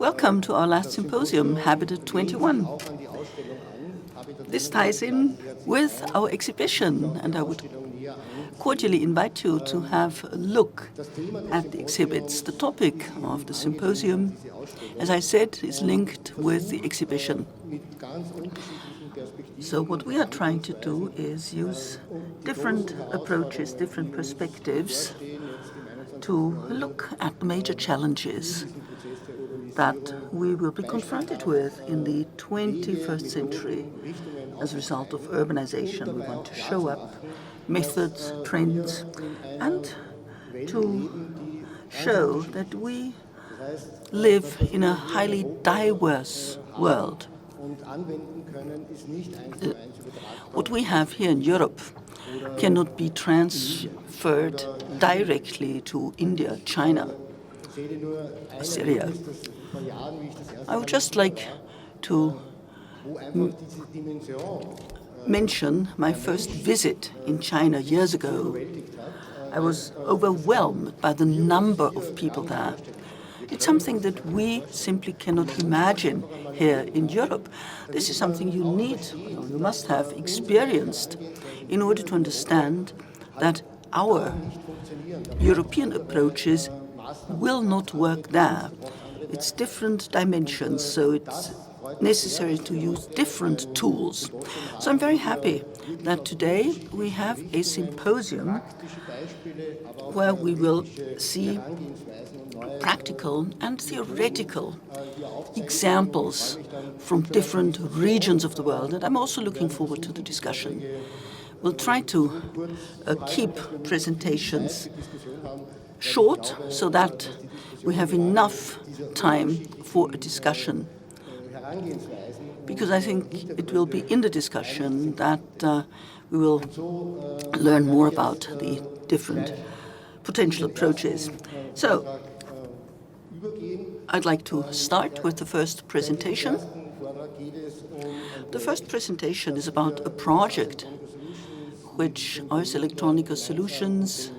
Welcome to our last symposium, Habitat 21. This ties in with our exhibition, and I would cordially invite you to have a look at the exhibits. The topic of the symposium, as I said, is linked with the exhibition. So what we are trying to do is use different approaches, different perspectives to look at the major challenges that we will be confronted with in the 21st century as a result of urbanization. We want to show up methods, trends, and to show that we live in a highly diverse world. What we have here in Europe cannot be transferred directly to India, China, Syria. I would just like to mention my first visit in China years ago. I was overwhelmed by the number of people there. It's something that we simply cannot imagine here in Europe. This is something you must have experienced in order to understand that our European approaches will not work there. It's different dimensions, so it's necessary to use different tools. So I'm very happy that today we have a symposium where we will see practical and theoretical examples from different regions of the world, and I'm also looking forward to the discussion. We'll try to keep presentations short so that we have enough time for a discussion, because I think it will be in the discussion that we will learn more about the different potential approaches. So I'd like to start with the first presentation. The first presentation is about a project which Ars Electronica Solutions,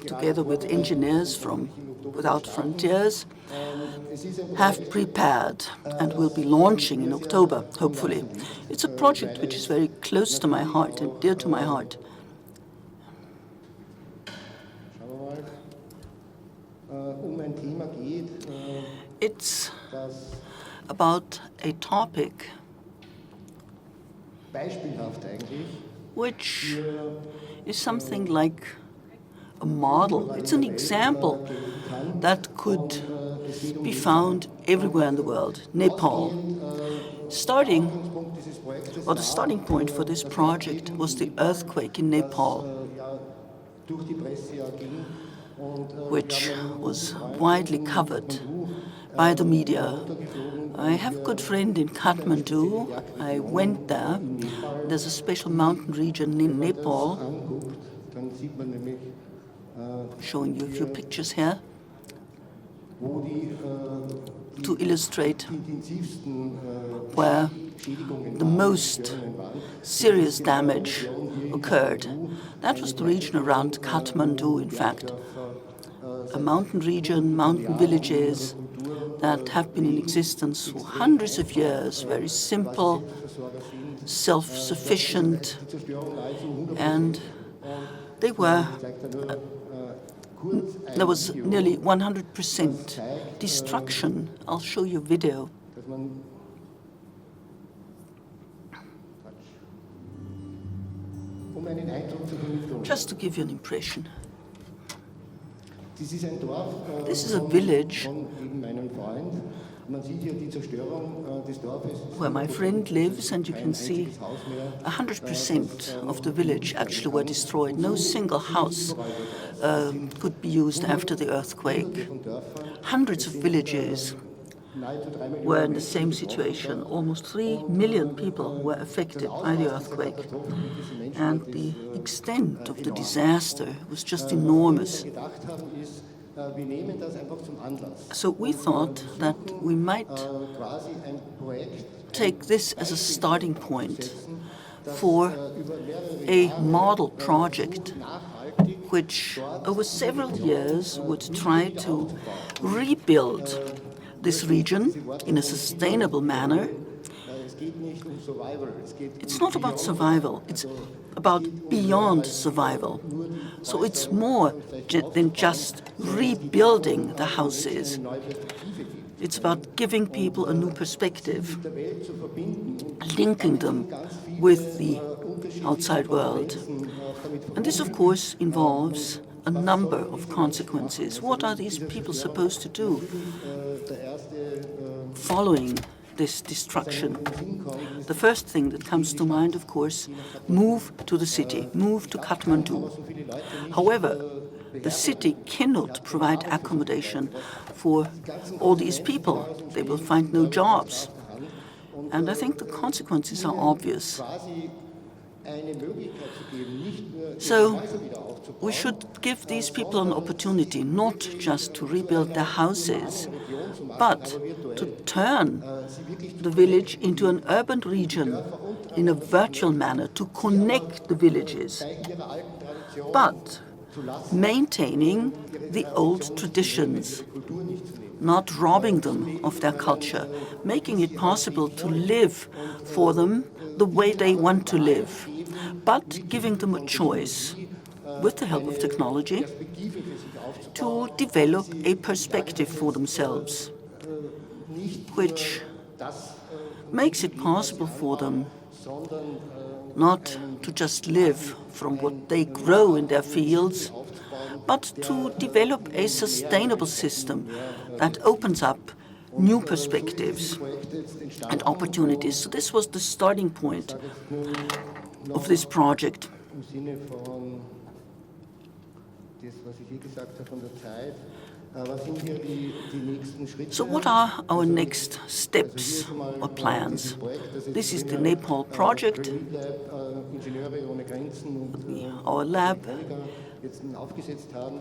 together with engineers from Without Frontiers, have prepared and will be launching in October, hopefully. It's a project which is very close to my heart and dear to my heart. It's about a topic which is something like a model. It's an example that could be found everywhere in the world. Nepal. The starting point for this project was the earthquake in Nepal, which was widely covered by the media. I have a good friend in Kathmandu. I went there. There's a special mountain region in Nepal, showing you a few pictures here to illustrate where the most serious damage occurred. That was the region around Kathmandu, in fact. A mountain region, mountain villages that have been in existence for hundreds of years, very simple, self-sufficient, and they were, there was nearly 100% destruction. I'll show you a video. Just to give you an impression. This is a village where my friend lives, and you can see 100% of the village actually were destroyed. No single house could be used after the earthquake. Hundreds of villages were in the same situation. Almost 3 million people were affected by the earthquake. And the extent of the disaster was just enormous. So we thought that we might take this as a starting point for a model project which over several years would try to rebuild this region in a sustainable manner. It's not about survival, it's about beyond survival. So it's more than just rebuilding the houses. It's about giving people a new perspective, linking them with the outside world. And this, of course, involves a number of consequences. What are these people supposed to do following this destruction? The first thing that comes to mind, of course, move to the city, move to Kathmandu. However, the city cannot provide accommodation for all these people. They will find no jobs. And I think the consequences are obvious. So we should give these people an opportunity not just to rebuild their houses, but to turn the village into an urban region in a virtual manner, to connect the villages, but maintaining the old traditions, not robbing them of their culture, making it possible to live for them the way they want to live, but giving them a choice, with the help of technology, to develop a perspective for themselves, which makes it possible for them not to just live from what they grow in their fields, but to develop a sustainable system that opens up new perspectives and opportunities. So this was the starting point of this project. So what are our next steps or plans? This is the Nepal project, our lab,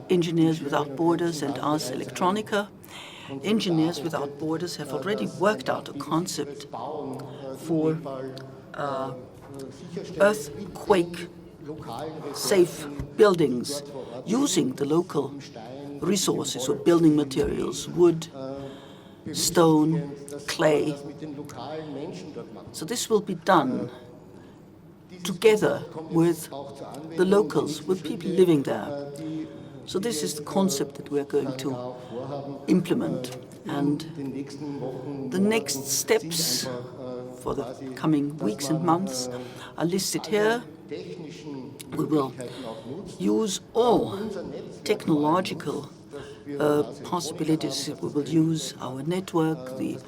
Engineers Without Borders and Ars Electronica. Engineers Without Borders have already worked out a concept for earthquake-safe buildings using the local resources or building materials, wood, stone, clay. So this will be done together with the locals, with people living there. So this is the concept that we're going to implement. And the next steps for the coming weeks and months are listed here. We will use all technological possibilities. We will use our network, the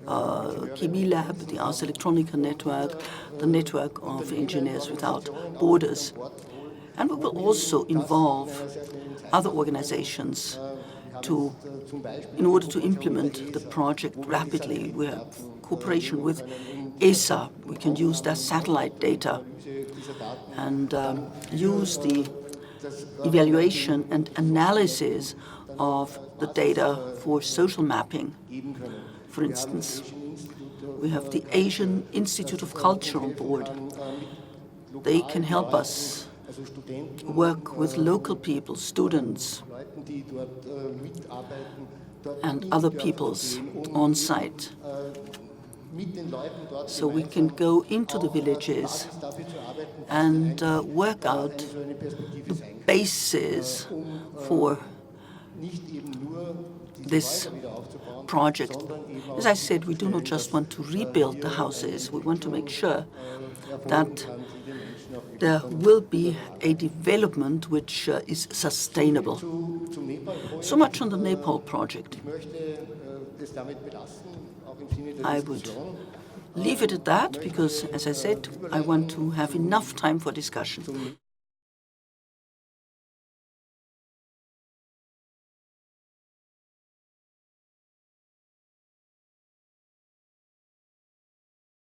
KB Lab, the Ars Electronica network, the network of Engineers Without Borders. And we will also involve other organizations in order to implement the project rapidly. We have cooperation with ESA. We can use their satellite data and use the evaluation and analysis of the data for social mapping. For instance, we have the Asian Institute of Culture on board. They can help us work with local people, students, and other peoples on site. So we can go into the villages and work out the basis for this project. As I said, we do not just want to rebuild the houses, we want to make sure that there will be a development which is sustainable. So much on the Nepal project. I would leave it at that because, as I said, I want to have enough time for discussion.